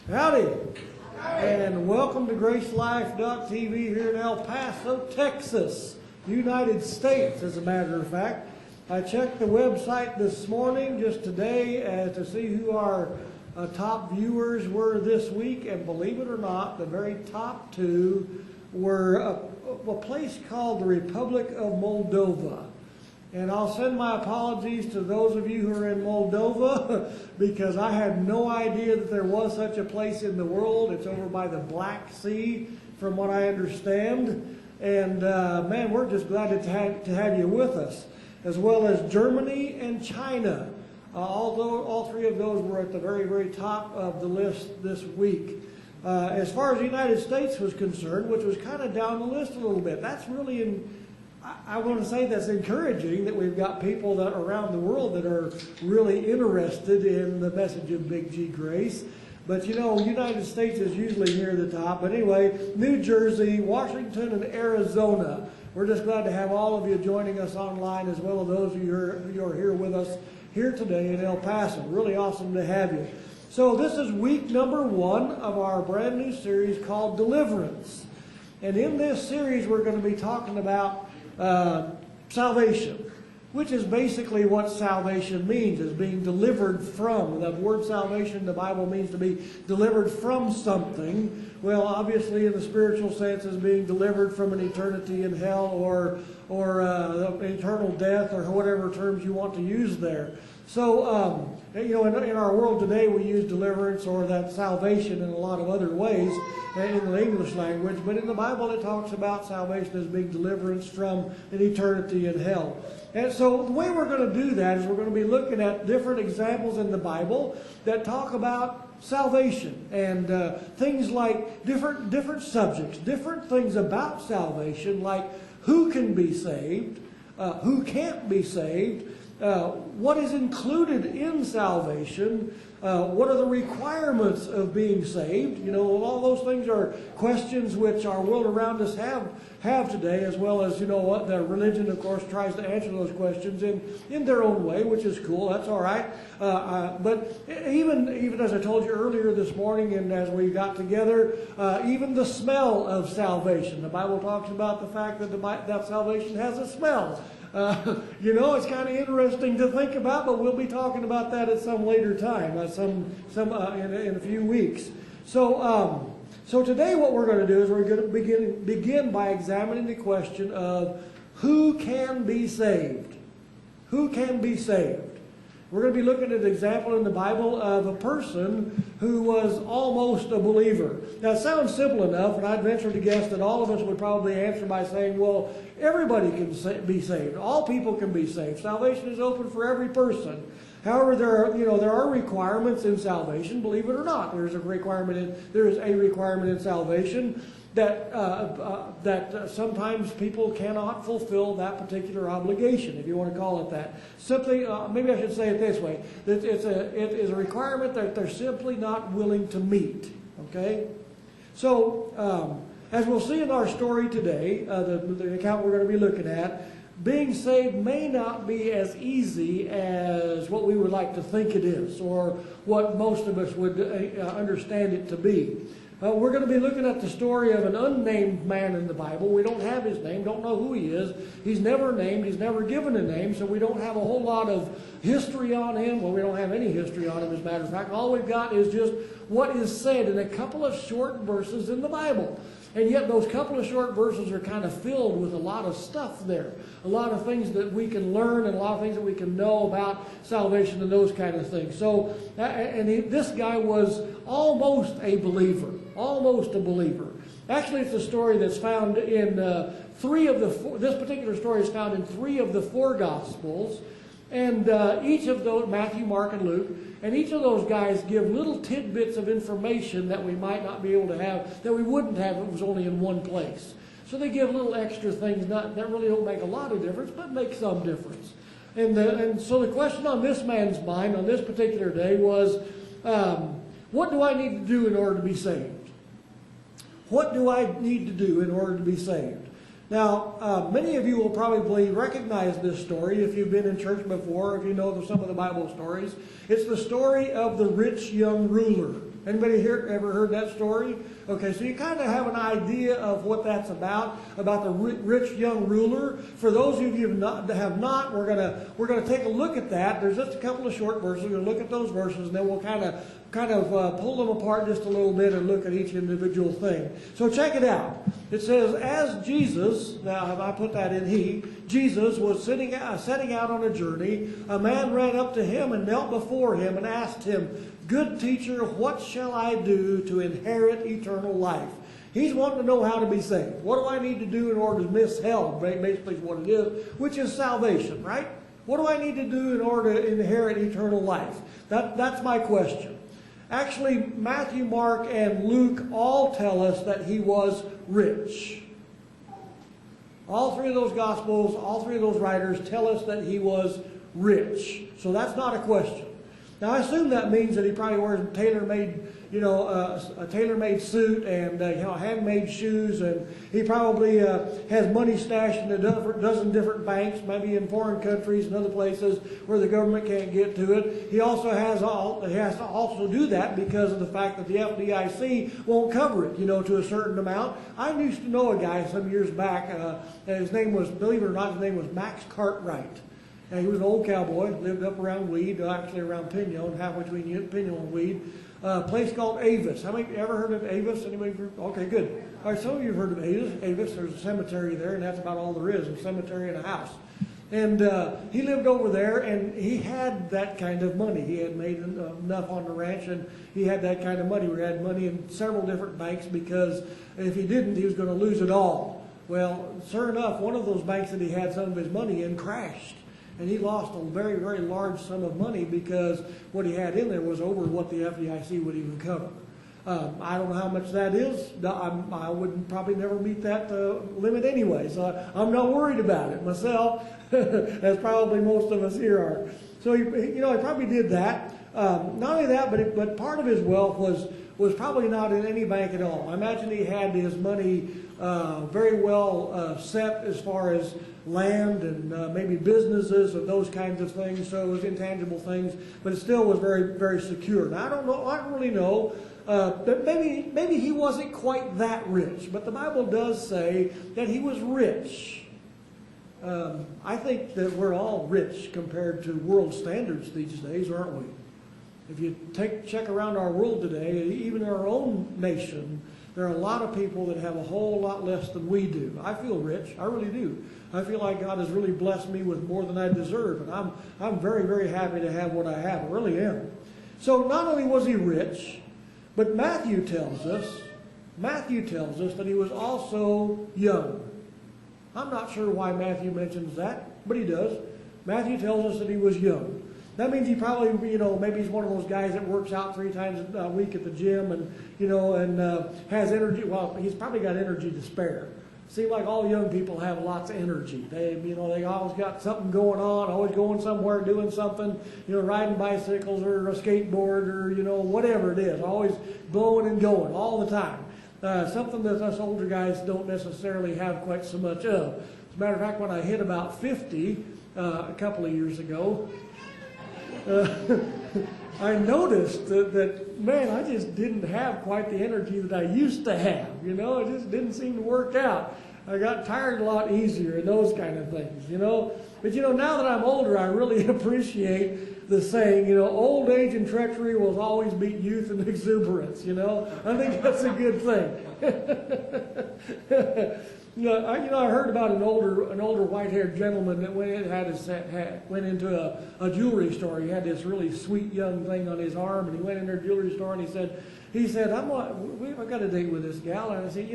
Howdy. And welcome to GraceLife.tv here in El Paso, Texas, United States, as a matter of fact. I checked the website this morning, just today, to see who our top viewers were this week, and believe it or not, the very top two were a place called the Republic of Moldova. And I'll send my apologies to those of you who are in Moldova because I had no idea that there was such a place in the world. It's over by the Black Sea, from what I understand. And man, we're just glad to have you with us, as well as Germany and China. Although all three of those were at the very, very top of the list this week. As far as the United States was concerned, which was kind of down the list a little bit, that's really I want to say that's encouraging that we've got people that around the world that are really interested in the message of Big G Grace. But you know, United States is usually near the top. But anyway, New Jersey, Washington, and Arizona. We're just glad to have all of you joining us online, as well as those of you who are here with us here today in El Paso. Really awesome to have you. So this is week number 1 of our brand new series called Deliverance. And in this series, we're going to be talking about salvation, which is basically what salvation means, is being delivered from. The word salvation in the Bible means to be delivered from something. Well, obviously in the spiritual sense is being delivered from an eternity in hell or eternal death, or whatever terms you want to use there. So, you know, in our world today we use deliverance or that salvation in a lot of other ways in the English language, but in the Bible it talks about salvation as being deliverance from an eternity in hell. And so the way we're going to do that is we're going to be looking at different examples in the Bible that talk about salvation and things like different subjects, different things about salvation, like who can be saved, who can't be saved, what is included in salvation, what are the requirements of being saved. You know, all those things are questions which our world around us have today, as well as, you know, what the religion, of course, tries to answer those questions in their own way, which is cool. That's all right. But even as I told you earlier this morning, and as we got together, even the smell of salvation. The Bible talks about the fact that salvation has a smell. You know, it's kind of interesting to think about, but we'll be talking about that at some later time, in a few weeks. So today what we're going to do is we're going to begin by examining the question of who can be saved. Who can be saved? We're going to be looking at an example in the Bible of a person who was almost a believer. Now, it sounds simple enough, and I'd venture to guess that all of us would probably answer by saying, well, everybody can be saved. All people can be saved. Salvation is open for every person. However, there are requirements in salvation, believe it or not. There is a requirement in salvation that sometimes people cannot fulfill that particular obligation, if you want to call it that. Simply, maybe I should say it this way: that it is a requirement that they're simply not willing to meet. Okay, so as we'll see in our story today, the account we're going to be looking at, being saved may not be as easy as what we would like to think it is, or what most of us would understand it to be. We're going to be looking at the story of an unnamed man in the Bible. We don't have his name, don't know who he is. He's never named, he's never given a name, so we don't have a whole lot of history on him. Well, we don't have any history on him, as a matter of fact. All we've got is just what is said in a couple of short verses in the Bible. And yet those couple of short verses are kind of filled with a lot of stuff there. A lot of things that we can learn and a lot of things that we can know about salvation and those kind of things. So, this guy was almost a believer. Almost a believer. Actually, it's a story that's found in this particular story is found in 3 of the 4 Gospels. And each of those, Matthew, Mark, and Luke, and each of those guys give little tidbits of information that we might not be able to have, that we wouldn't have if it was only in one place. So they give little extra things that really don't make a lot of difference, but make some difference. And so the question on this man's mind on this particular day was, what do I need to do in order to be saved? What do I need to do in order to be saved? Now, many of you will probably recognize this story if you've been in church before, if you know some of the Bible stories. It's the story of the rich young ruler. Anybody here ever heard that story? Okay, so you kind of have an idea of what that's about the rich young ruler. For those of you that have not, we're gonna take a look at that. There's just a couple of short verses. We're gonna look at those verses, and then we'll kind of pull them apart just a little bit and look at each individual thing. So check it out. It says, as Jesus, now I put that in Jesus was setting out on a journey, a man ran up to him and knelt before him and asked him, "Good teacher, what shall I do to inherit eternal life?" He's wanting to know how to be saved. What do I need to do in order to miss hell? Basically is what it is, which is salvation, right? What do I need to do in order to inherit eternal life? That's my question. Actually, Matthew, Mark, and Luke all tell us that he was rich. All three of those Gospels, all three of those writers tell us that he was rich. So that's not a question. Now, I assume that means that he probably wears tailor-made, a tailor-made suit and handmade shoes, and he probably has money stashed in a dozen different banks, maybe in foreign countries and other places where the government can't get to it. He also has to also do that because of the fact that the FDIC won't cover it, to a certain amount. I used to know a guy some years back. His name was, believe it or not, his name was Max Cartwright. And he was an old cowboy, lived up around Weed, actually around Pinon, halfway between Pinon and Weed. A place called Avis. How many ever heard of Avis? Anybody? Okay, good. All right, some of you have heard of Avis. There's a cemetery there, and that's about all there is, a cemetery and a house. And he lived over there, and he had that kind of money. He had made enough on the ranch, and he had that kind of money. We had money in several different banks because if he didn't, he was going to lose it all. Well, sure enough, one of those banks that he had some of his money in crashed. And he lost a very, very large sum of money because what he had in there was over what the FDIC would even cover. I don't know how much that is. I would probably never meet that limit anyway, so I'm not worried about it myself, as probably most of us here are. So he probably did that. Not only that, but part of his wealth was probably not in any bank at all. I imagine he had his money very well set as far as land and maybe businesses and those kinds of things. So it was intangible things, but it still was very, very secure. Now I don't really know. But maybe he wasn't quite that rich, but the Bible does say that he was rich. I think that we're all rich compared to world standards these days, aren't we? If you check around our world today, even in our own nation, there are a lot of people that have a whole lot less than we do. I feel rich. I really do. I feel like God has really blessed me with more than I deserve, and I'm very, very happy to have what I have. I really am. So not only was he rich, but Matthew tells us that he was also young. I'm not sure why Matthew mentions that, but he does. Matthew tells us that he was young. That means he probably, maybe he's one of those guys that works out 3 times a week at the gym and has energy. Well, he's probably got energy to spare. Seems like all young people have lots of energy. They always got something going on, always going somewhere, doing something, riding bicycles or a skateboard or, whatever it is, always blowing and going all the time. Something that us older guys don't necessarily have quite so much of. As a matter of fact, when I hit about 50 a couple of years ago, I noticed that, man, I just didn't have quite the energy that I used to have. It just didn't seem to work out. I got tired a lot easier and those kind of things, But, now that I'm older, I really appreciate the saying, old age and treachery will always beat youth and exuberance, I think that's a good thing. I heard about an older white-haired gentleman that went into a jewelry store. He had this really sweet young thing on his arm, and he went in their jewelry store and he said, I've got a date with this gal, and I said,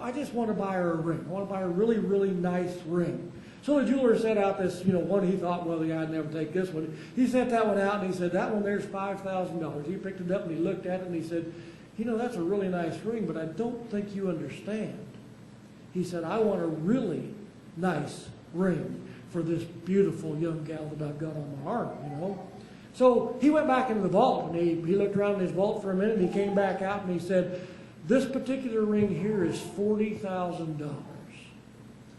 I just want to buy her a ring. I want to buy her a really, really nice ring. So the jeweler set out this, one he thought, well, the guy'd never take this one. He sent that one out, and he said, that one there's $5,000. He picked it up and he looked at it and he said, that's a really nice ring, but I don't think you understand. He said, I want a really nice ring for this beautiful young gal that I've got on my arm, So he went back into the vault, and he looked around in his vault for a minute, and he came back out, and he said, this particular ring here is $40,000.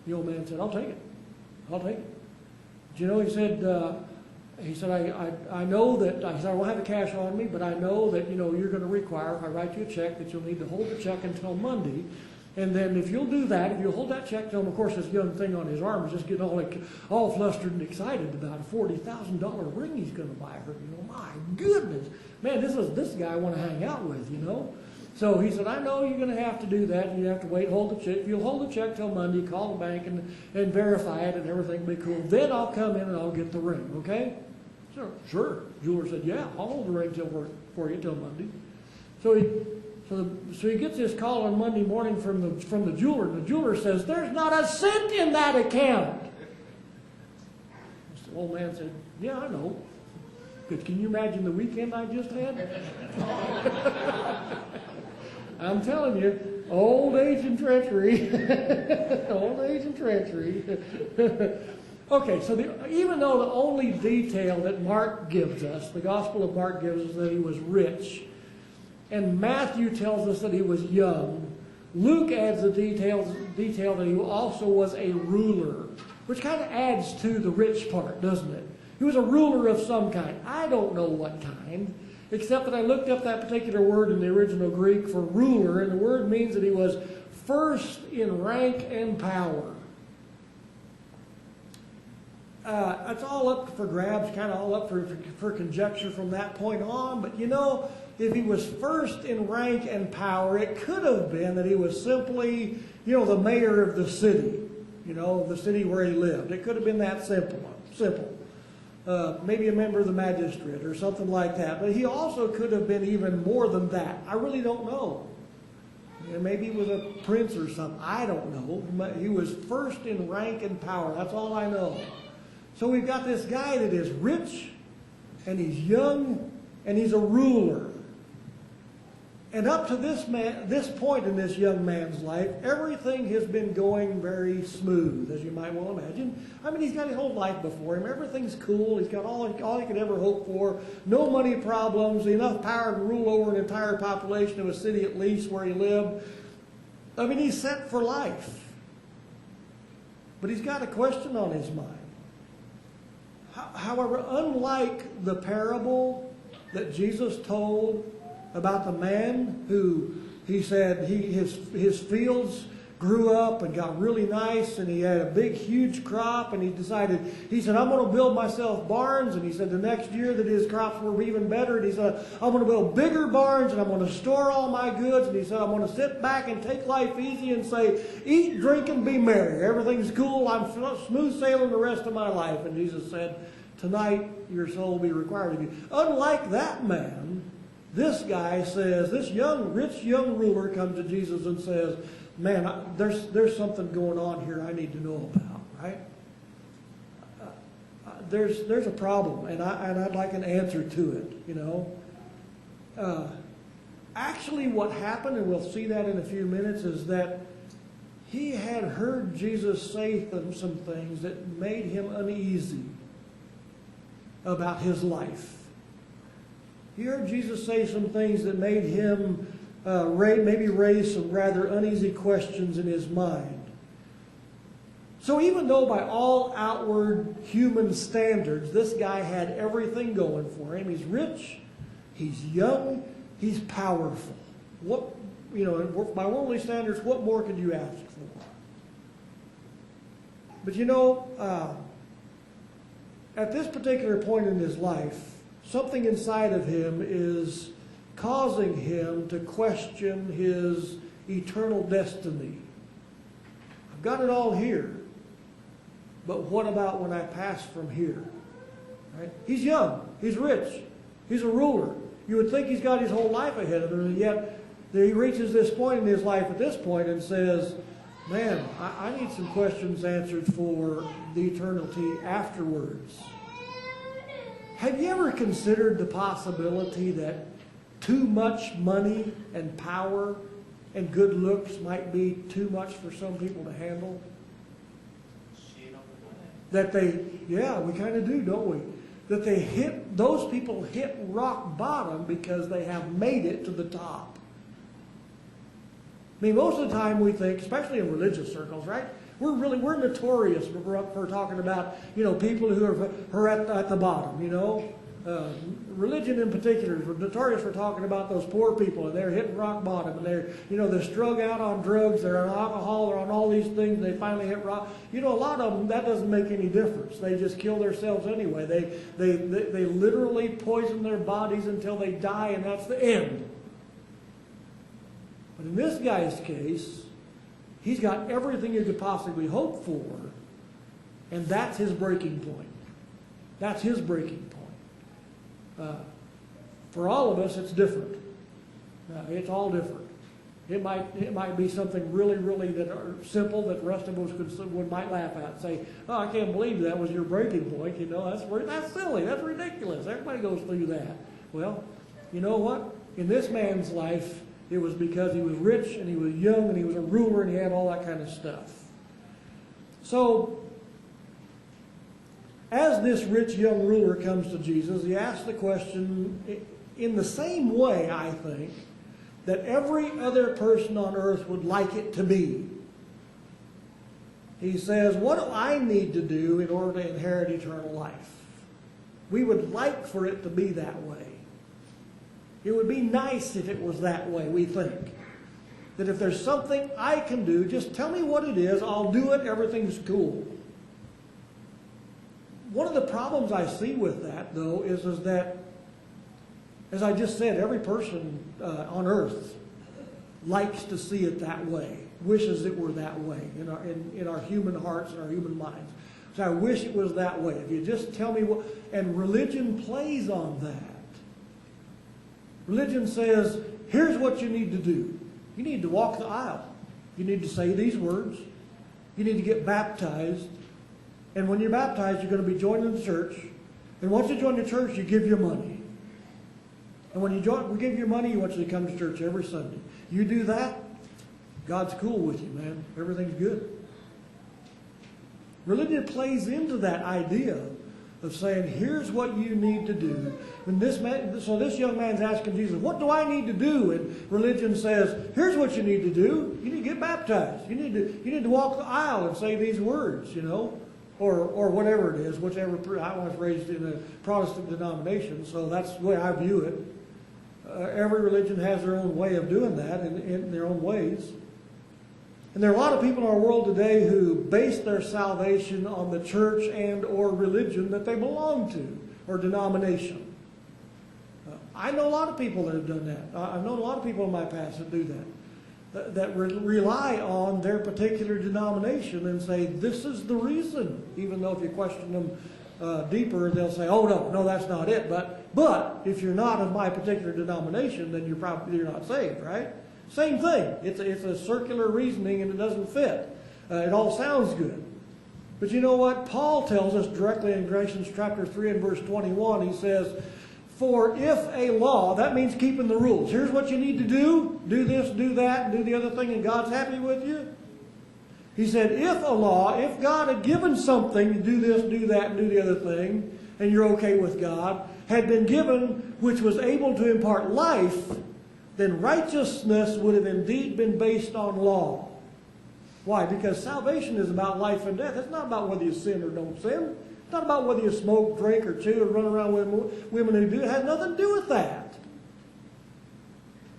The old man said, I'll take it. He said, he said, I know that, I said, I don't have the cash on me, but I know that, you're going to require, if I write you a check, that you'll need to hold the check until Monday. And then if you'll do that, if you'll hold that check till him, of course, this young thing on his arm is just getting all flustered and excited about a $40,000 ring he's going to buy her. My goodness. Man, this is this guy I want to hang out with, So he said, I know you're going to have to do that. You have to wait, hold the check. If you'll hold the check till Monday, call the bank and verify it, and everything will be cool. Then I'll come in and I'll get the ring, okay? Sure. Jeweler said, yeah, I'll hold the ring for you till Monday. So he gets this call on Monday morning from the jeweler, and the jeweler says, there's not a cent in that account. The old man said, yeah, I know. But can you imagine the weekend I just had? I'm telling you, old age and treachery. Old age and treachery. Okay, so even though the only detail that Mark gives us, the Gospel of Mark gives us that he was rich, and Matthew tells us that he was young, Luke adds the detail that he also was a ruler, which kind of adds to the rich part, doesn't it? He was a ruler of some kind. I don't know what kind, except that I looked up that particular word in the original Greek for ruler, and the word means that he was first in rank and power. It's all up for grabs, kind of all up for conjecture from that point on, but if he was first in rank and power, it could have been that he was simply, the mayor of the city, the city where he lived. It could have been that simple. Maybe a member of the magistrate or something like that. But he also could have been even more than that. I really don't know. Maybe he was a prince or something. I don't know. He was first in rank and power. That's all I know. So we've got this guy that is rich, and he's young, and he's a ruler. And up to this point in this young man's life, everything has been going very smooth, as you might well imagine. I mean, he's got his whole life before him. Everything's cool. He's got all he could ever hope for. No money problems, enough power to rule over an entire population of a city at least where he lived. I mean, he's set for life. But he's got a question on his mind. However, unlike the parable that Jesus told about the man who, he said, his fields grew up and got really nice, and he had a big, huge crop, and he said, I'm going to build myself barns, and he said the next year that his crops were even better, and he said, I'm going to build bigger barns, and I'm going to store all my goods, and he said, I'm going to sit back and take life easy and say, eat, drink, and be merry. Everything's cool. I'm smooth sailing the rest of my life. And Jesus said, tonight your soul will be required of you. Unlike that man, this guy says, this rich young ruler comes to Jesus and says, man, there's something going on here I need to know about, right? There's a problem, and I'd like an answer to it, Actually, what happened, and we'll see that in a few minutes, is that he had heard Jesus say some things that made him uneasy about his life. He heard Jesus say some things that made him maybe raise some rather uneasy questions in his mind. So even though by all outward human standards, this guy had everything going for him, he's rich, he's young, he's powerful. By worldly standards, what more could you ask for? But at this particular point in his life, something inside of him is causing him to question his eternal destiny. I've got it all here, but what about when I pass from here? Right? He's young, he's rich, he's a ruler. You would think he's got his whole life ahead of him, and yet he reaches this point in his life at this point and says, man, I need some questions answered for the eternity afterwards. Have you ever considered the possibility that too much money and power and good looks might be too much for some people to handle? That we kind of do, don't we? That those people hit rock bottom because they have made it to the top. I mean, most of the time we think, especially in religious circles, right? We're notorious for talking about, people who are at the bottom, Religion in particular is notorious for talking about those poor people, and they're hitting rock bottom, and they're strung out on drugs, they're on alcohol, they're on all these things, and they finally hit rock. A lot of them, that doesn't make any difference. They just kill themselves anyway. They literally poison their bodies until they die, and that's the end. But in this guy's case, he's got everything you could possibly hope for, and that's his breaking point. That's his breaking point. For all of us, it's different. It's all different. It might be something really, really that are simple that the rest of us might laugh at and say, "Oh, I can't believe that was your breaking point." That's silly. That's ridiculous. Everybody goes through that. Well, you know what? In this man's life, it was because he was rich and he was young and he was a ruler and he had all that kind of stuff. So, as this rich young ruler comes to Jesus, he asks the question in the same way, I think, that every other person on earth would like it to be. He says, "What do I need to do in order to inherit eternal life?" We would like for it to be that way. It would be nice if it was that way, we think. That if there's something I can do, just tell me what it is, I'll do it, everything's cool. One of the problems I see with that, though, is that, as I just said, every person on earth likes to see it that way, wishes it were that way in our human hearts and our human minds. So I wish it was that way. If you just tell me what... And religion plays on that. Religion says, here's what you need to do. You need to walk the aisle. You need to say these words. You need to get baptized. And when you're baptized, you're going to be joining the church. And once you join the church, you give your money. And when you give your money, you want you to come to church every Sunday. You do that, God's cool with you, man. Everything's good. Religion plays into that idea of saying, here's what you need to do. So this young man's asking Jesus, what do I need to do? And religion says, here's what you need to do. You need to get baptized. You need to walk the aisle and say these words, Or whatever it is, I was raised in a Protestant denomination, so that's the way I view it. Every religion has their own way of doing that in their own ways. And there are a lot of people in our world today who base their salvation on the church and or religion that they belong to, or denomination. I know a lot of people that have done that. I've known a lot of people in my past that do that rely on their particular denomination and say, this is the reason. Even though if you question them deeper, they'll say, oh, no, that's not it. But if you're not of my particular denomination, then you're not saved, right? Same thing. It's a circular reasoning and it doesn't fit. It all sounds good. But you know what? Paul tells us directly in Galatians chapter 3 and verse 21, he says, for if a law, that means keeping the rules. Here's what you need to do. Do this, do that, and do the other thing, and God's happy with you. He said, if God had given something, do this, do that, and do the other thing, and you're okay with God, had been given which was able to impart life, then righteousness would have indeed been based on law. Why? Because salvation is about life and death. It's not about whether you sin or don't sin. It's not about whether you smoke, drink, or chew, or run around with women who do. It has nothing to do with that.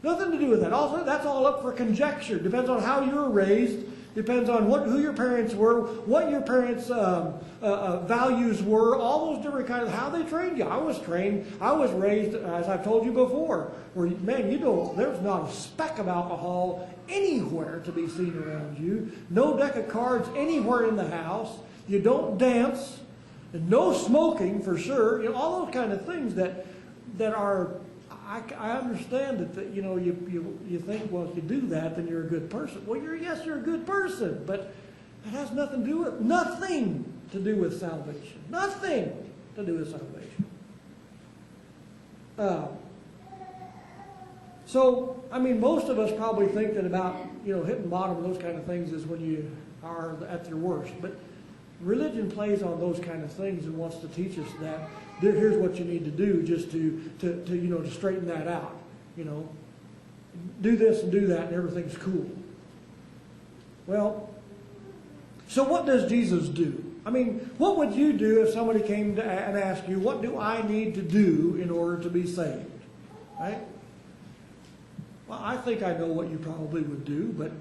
Nothing to do with that. Also, that's all up for conjecture. Depends on how you were raised. Depends on who your parents were, what your parents' values were, all those different kinds of, how they trained you. I was raised, as I've told you before, where, man, there's not a speck of alcohol anywhere to be seen around you. No deck of cards anywhere in the house. You don't dance. And no smoking, for sure. All those kind of things that are... I understand that you think, well, if you do that, then you're a good person. Well, you're a good person, but it has nothing to do with salvation. Nothing to do with salvation. So, most of us probably think that about hitting bottom and those kind of things is when you are at your worst. But religion plays on those kind of things and wants to teach us that. Here's what you need to do just to straighten that out. Do this and do that and everything's cool. Well, So what does Jesus do? I mean, what would you do if somebody came and asked you, what do I need to do in order to be saved? Right? Well, I think I know what you probably would do, but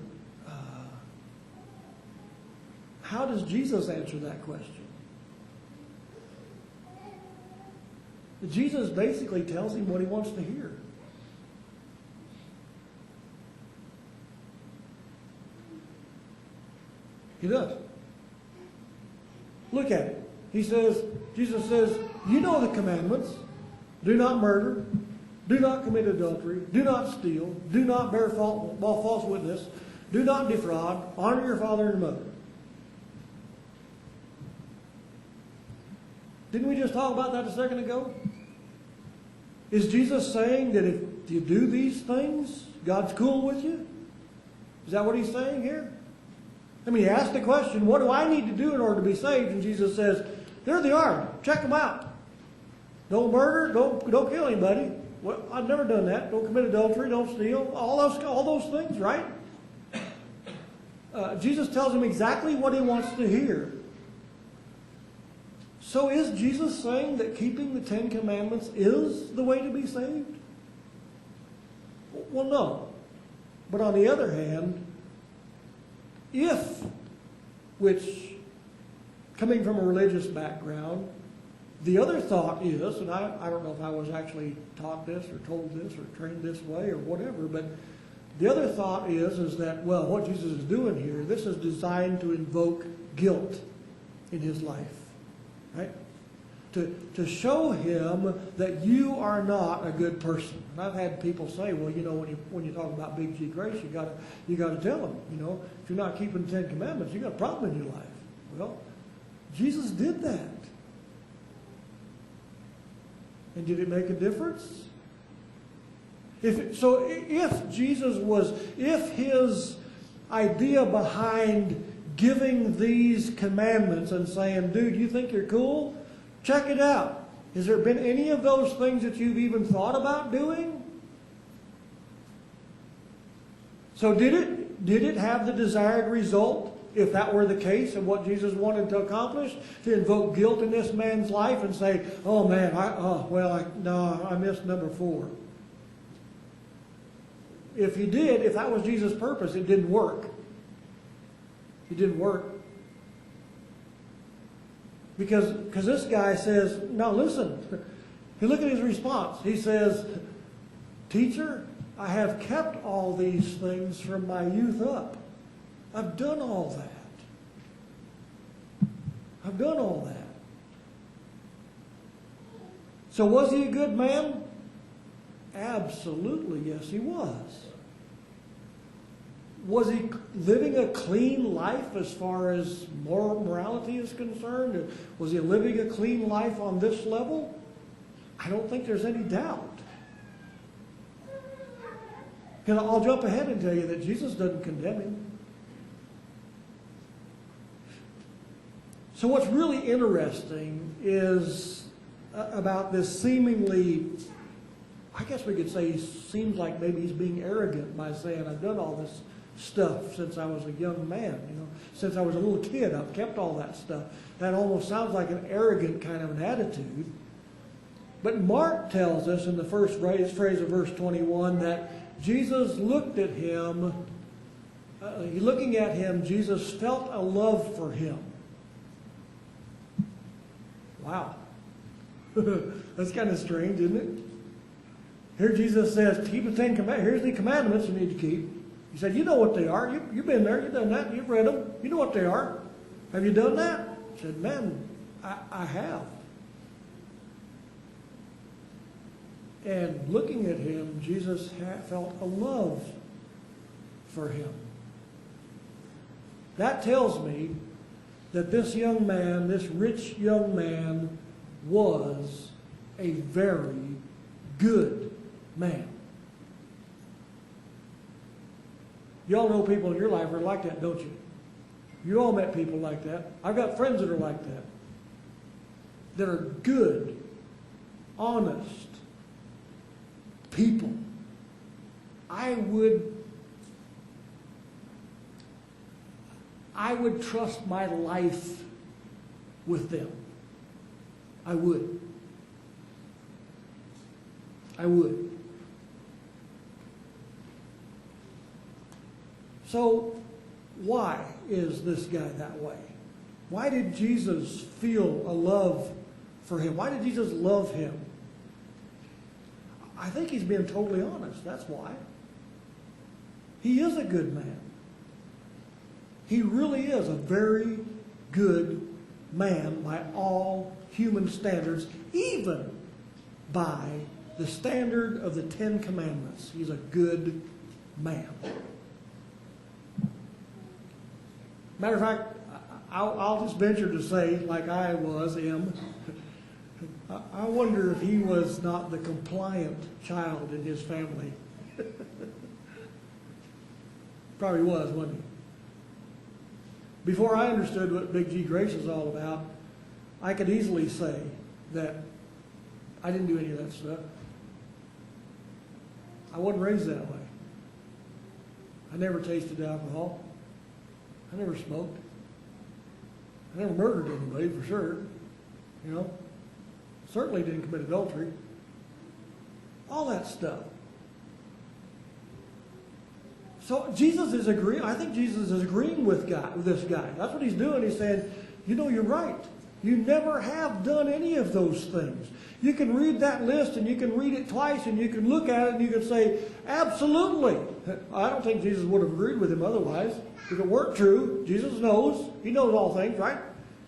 how does Jesus answer that question? Jesus basically tells him what he wants to hear. He does. Look at it. Jesus says, you know the commandments. Do not murder. Do not commit adultery. Do not steal. Do not bear false witness. Do not defraud. Honor your father and mother. Didn't we just talk about that a second ago? Is Jesus saying that if you do these things, God's cool with you? Is that what he's saying here? I mean, he asked the question, what do I need to do in order to be saved? And Jesus says, there they are. Check them out. Don't murder. Don't kill anybody. Well, I've never done that. Don't commit adultery. Don't steal. All those things, right? Jesus tells him exactly what he wants to hear. So is Jesus saying that keeping the Ten Commandments is the way to be saved? Well, no. But on the other hand, which, coming from a religious background, the other thought is, and I don't know if I was actually taught this or told this or trained this way or whatever, but the other thought is that, well, what Jesus is doing here, this is designed to invoke guilt in his life. Right? To show him that you are not a good person. And I've had people say, well, you know, when you talk about Big G grace, you got to tell them, you know, if you're not keeping the Ten Commandments, you got a problem in your life. Well, Jesus did that. And did it make a difference? If his idea behind giving these commandments and saying, dude, you think you're cool? Check it out. Has there been any of those things that you've even thought about doing? So did it have the desired result, if that were the case of what Jesus wanted to accomplish, to invoke guilt in this man's life and say, oh man, I missed number 4. If that was Jesus' purpose, it didn't work. It didn't work. Because this guy says, now listen, you look at his response. He says, teacher, I have kept all these things from my youth up. I've done all that. I've done all that. So was he a good man? Absolutely, yes, he was. Was he living a clean life as far as morality is concerned? Was he living a clean life on this level? I don't think there's any doubt. And I'll jump ahead and tell you that Jesus doesn't condemn him. So what's really interesting is about this seemingly, I guess we could say he seems like maybe he's being arrogant by saying, I've done all this stuff since I was a young man, you know, since I was a little kid, I've kept all that stuff. That almost sounds like an arrogant kind of an attitude. But Mark tells us in the first phrase of verse 21 that Jesus looked at him, looking at him, Jesus felt a love for him. Wow. That's kind of strange, isn't it? Here Jesus says, keep the Ten Commandments. Here's the commandments you need to keep. He said, you know what they are. You've been there. You've done that. You've read them. You know what they are. Have you done that? He said, man, I have. And looking at him, Jesus felt a love for him. That tells me that this young man, this rich young man, was a very good man. You all know people in your life are like that, don't you? You all met people like that. I've got friends that are like that. That are good, honest people. I I would trust my life with them. I would. I would. So, why is this guy that way? Why did Jesus feel a love for him? Why did Jesus love him? I think he's being totally honest. That's why. He is a good man. He really is a very good man by all human standards, even by the standard of the Ten Commandments. He's a good man. Matter of fact, I'll just venture to say, like I am, I wonder if he was not the compliant child in his family. Probably was, wasn't he? Before I understood what Big G Grace is all about, I could easily say that I didn't do any of that stuff. I wasn't raised that way. I never tasted alcohol. I never smoked. I never murdered anybody, for sure. You know? Certainly didn't commit adultery. All that stuff. So Jesus is agreeing. I think Jesus is agreeing with this guy. That's what he's doing. He's saying, you know, you're right. You never have done any of those things. You can read that list and you can read it twice and you can look at it and you can say, absolutely. I don't think Jesus would have agreed with him otherwise. If it weren't true, Jesus knows. He knows all things, right?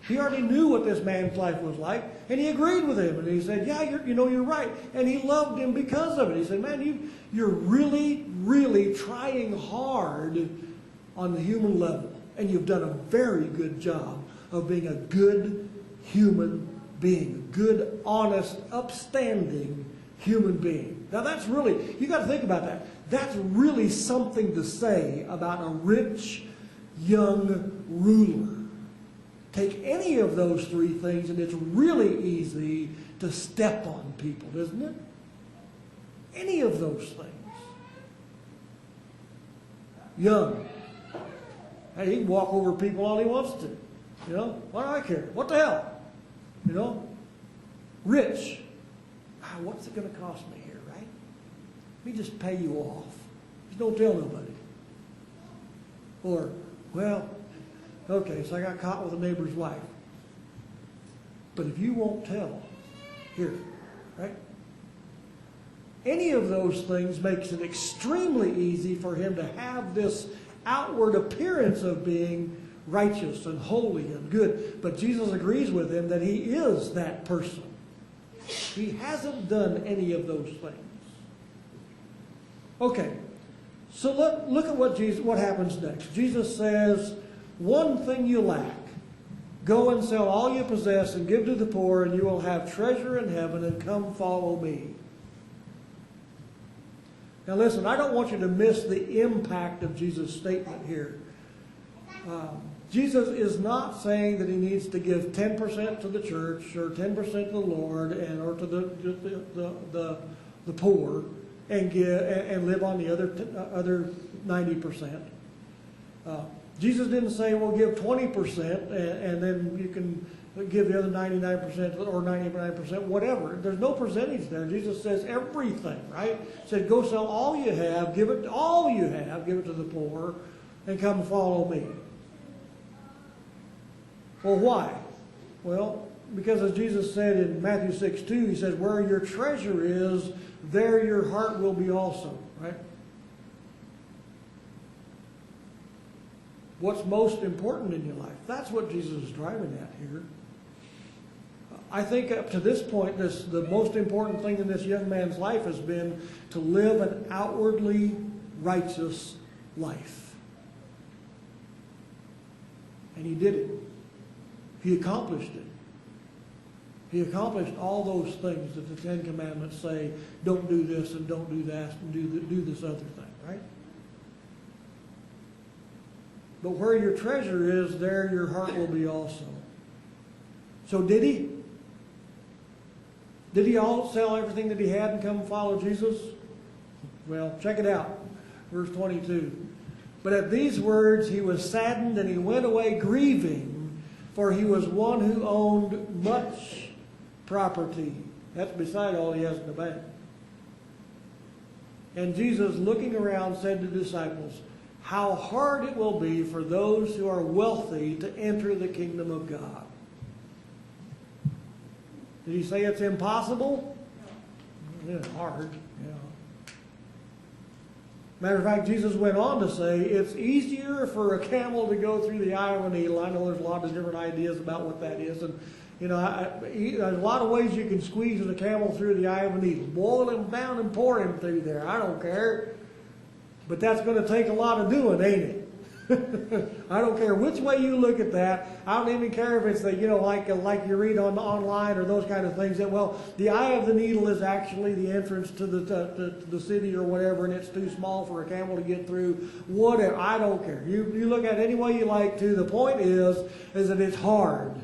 He already knew what this man's life was like, and he agreed with him. And he said, yeah, you're right. And he loved him because of it. He said, man, you're really, really trying hard on the human level. And you've done a very good job of being a good human being. A good, honest, upstanding human being. Now that's really, you got to think about that. That's really something to say about a rich, young ruler. Take any of those three things and it's really easy to step on people, isn't it? Any of those things. Young. Hey, he can walk over people all he wants to. You know, why do I care? What the hell? You know? Rich. What's it going to cost me here, right? Let me just pay you off. Just don't tell nobody. Or, well, okay, so I got caught with a neighbor's wife. But if you won't tell, here, right? Any of those things makes it extremely easy for him to have this outward appearance of being righteous and holy and good. But Jesus agrees with him that he is that person. He hasn't done any of those things. Okay, so look at what happens next. Jesus says, one thing you lack. Go and sell all you possess and give to the poor, and you will have treasure in heaven, and come follow me. Now listen, I don't want you to miss the impact of Jesus' statement here. Jesus is not saying that he needs to give 10% to the church or 10% to the Lord or to the poor and live on the other 90%. Jesus didn't say, well, give 20% and then you can give the other 99% or 99%, whatever. There's no percentage there. Jesus says everything, right? He said, go sell all you have, give it all you have, give it to the poor, and come follow me. Well, why? Well, because as Jesus said in Matthew 6:2, he says, where your treasure is, there your heart will be also, right? What's most important in your life? That's what Jesus is driving at here. I think up to this point, the most important thing in this young man's life has been to live an outwardly righteous life. And he did it. He accomplished it. He accomplished all those things that the Ten Commandments say, don't do this and don't do that and do this other thing, right? But where your treasure is, there your heart will be also. So did he? Did he all sell everything that he had and come follow Jesus? Well, check it out. Verse 22. But at these words he was saddened, and he went away grieving, for he was one who owned much property. That's beside all he has in the bank. And Jesus, looking around, said to the disciples, how hard it will be for those who are wealthy to enter the kingdom of God. Did he say it's impossible? No. It's hard. Yeah. Matter of fact, Jesus went on to say it's easier for a camel to go through the eye of a needle. I know there's a lot of different ideas about what that is. And, you know, there's a lot of ways you can squeeze a camel through the eye of a needle. Boil him down and pour him through there. I don't care. But that's going to take a lot of doing, ain't it? I don't care which way you look at that. I don't even care if it's the, you know, like you read online or those kind of things. That, well, the eye of the needle is actually the entrance to the city or whatever, and it's too small for a camel to get through. Whatever, I don't care. You look at it any way you like to. The point is that it's hard,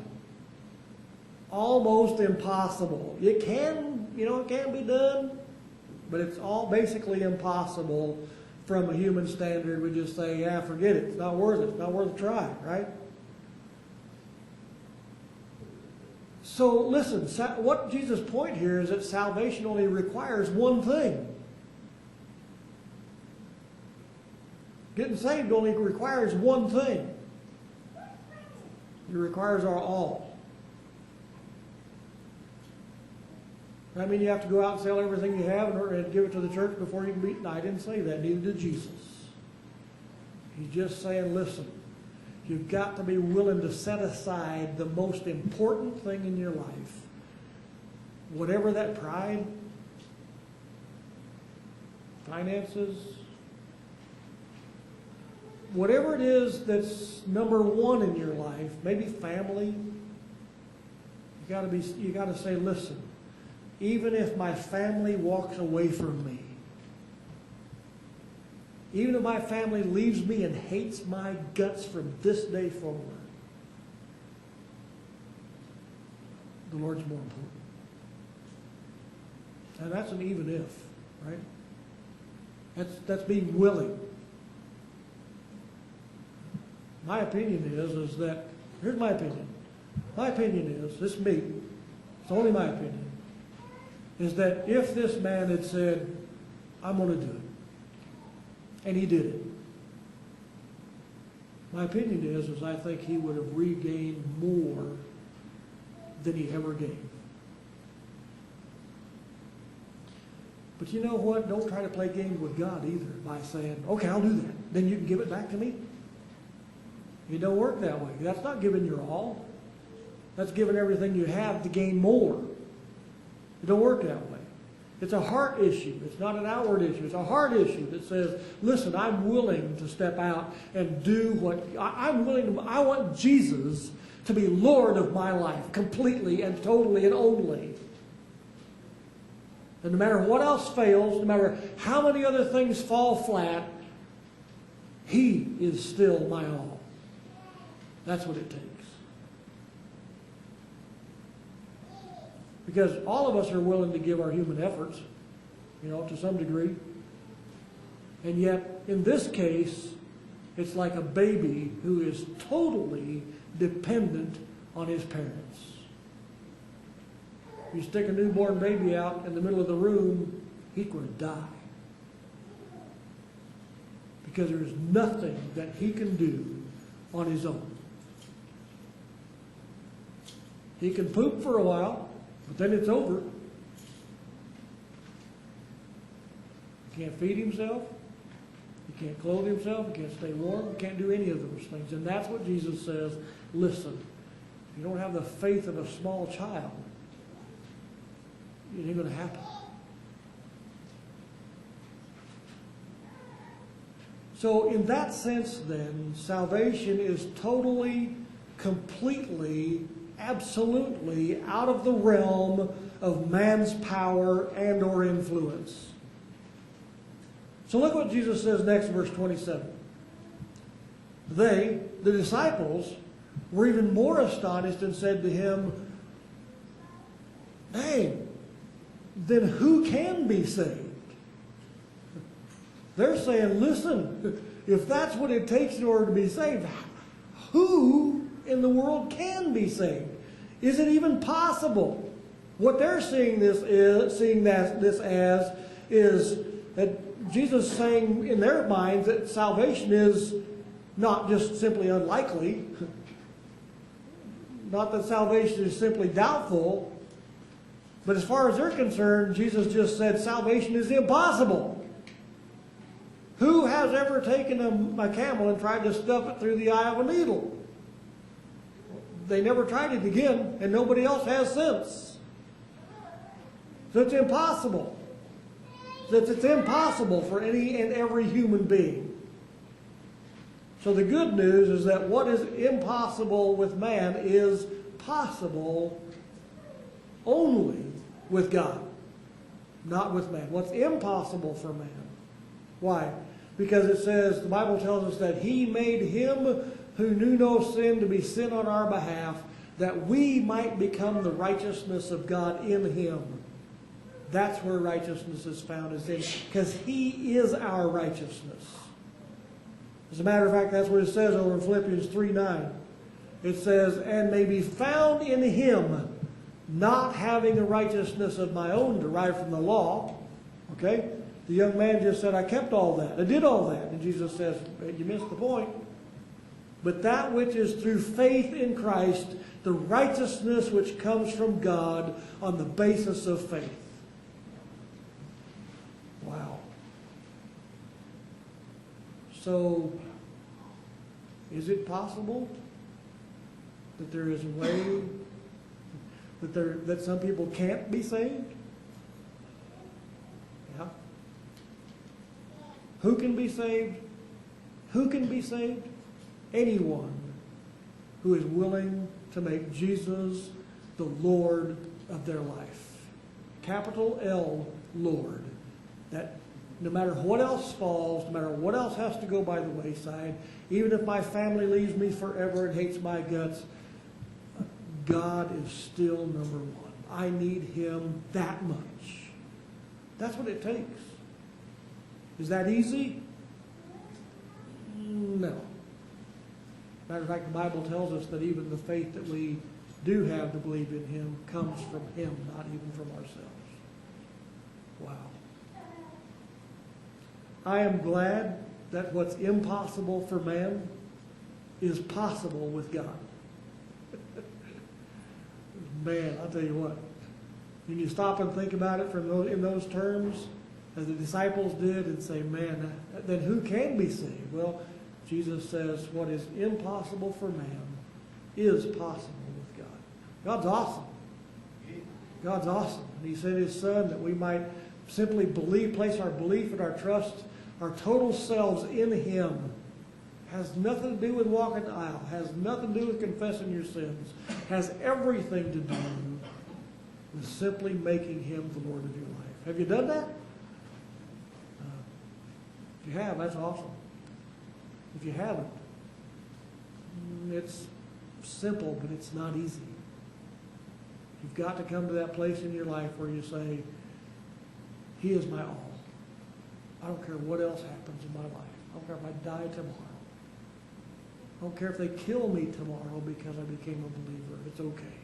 almost impossible. It can, you know, it can be done, but it's all basically impossible. From a human standard, we just say, yeah, forget it. It's not worth it. It's not worth a try, right? So listen, what Jesus' point here is that salvation only requires one thing. Getting saved only requires one thing. It requires our all. I mean, you have to go out and sell everything you have and give it to the church before you can meet. No, I didn't say that. Neither did Jesus. He's just saying, listen, you've got to be willing to set aside the most important thing in your life. Whatever that pride, finances, whatever it is that's number one in your life, maybe family, you got to say, listen, even if my family walks away from me, even if my family leaves me and hates my guts from this day forward, the Lord's more important. And that's an even if, right? That's being willing. My opinion is that, here's my opinion. My opinion is, this is me, it's only my opinion, is that if this man had said, I'm going to do it, and he did it, my opinion is I think he would have regained more than he ever gave. But you know what? Don't try to play games with God either by saying, okay, I'll do that. Then you can give it back to me. It don't work that way. That's not giving your all. That's giving everything you have to gain more. It don't work that way. It's a heart issue. It's not an outward issue. It's a heart issue that says, listen, I'm willing to step out and do what I'm willing to. I want Jesus to be Lord of my life completely and totally and only. And no matter what else fails, no matter how many other things fall flat, He is still my all. That's what it takes. Because all of us are willing to give our human efforts, to some degree. And yet, in this case, it's like a baby who is totally dependent on his parents. You stick a newborn baby out in the middle of the room, he's going to die. Because there's nothing that he can do on his own. He can poop for a while, but then it's over. He can't feed himself. He can't clothe himself. He can't stay warm. He can't do any of those things. And that's what Jesus says. Listen, if you don't have the faith of a small child, it ain't going to happen. So in that sense then, salvation is totally, completely, absolutely out of the realm of man's power and or influence. So look what Jesus says next, verse 27. They, the disciples, were even more astonished and said to him, "Dang, then who can be saved?" They're saying, listen, if that's what it takes in order to be saved, who in the world can be saved? Is it even possible? What they're seeing this as is that Jesus is saying in their minds that salvation is not just simply unlikely, not that salvation is simply doubtful, but as far as they're concerned, Jesus just said salvation is impossible. Who has ever taken a camel and tried to stuff it through the eye of a needle? They never tried it again, and nobody else has since. So it's impossible. It's impossible for any and every human being. So the good news is that what is impossible with man is possible only with God, not with man. What's impossible for man? Why? Because it says, the Bible tells us that He made Him who knew no sin to be sin on our behalf, that we might become the righteousness of God in Him. That's where righteousness is found, is in, because He is our righteousness. As a matter of fact, that's what it says over in Philippians 3:9. It says, and may be found in Him, not having a righteousness of my own derived from the law. Okay? The young man just said, I kept all that. I did all that. And Jesus says, you missed the point. But that which is through faith in Christ, the righteousness which comes from God on the basis of faith. Wow. So, is it possible that there is a way that some people can't be saved? Yeah. Who can be saved? Who can be saved? Anyone who is willing to make Jesus the Lord of their life. Capital L, Lord. That no matter what else falls, no matter what else has to go by the wayside, even if my family leaves me forever and hates my guts, God is still number one. I need Him that much. That's what it takes. Is that easy? No. Matter of fact, the Bible tells us that even the faith that we do have to believe in Him comes from Him, not even from ourselves. Wow. I am glad that what's impossible for man is possible with God. Man, I'll tell you what. When you stop and think about it in those terms, as the disciples did, and say, man, then who can be saved? Well, Jesus says what is impossible for man is possible with God. God's awesome. God's awesome. And He sent His Son that we might simply place our belief and our trust, our total selves in Him. Has nothing to do with walking the aisle. Has nothing to do with confessing your sins. Has everything to do with simply making Him the Lord of your life. Have you done that? If you have, that's awesome. If you haven't, it's simple, but it's not easy. You've got to come to that place in your life where you say, He is my all. I don't care what else happens in my life. I don't care if I die tomorrow. I don't care if they kill me tomorrow because I became a believer. It's okay.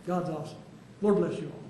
God's awesome. Lord bless you all.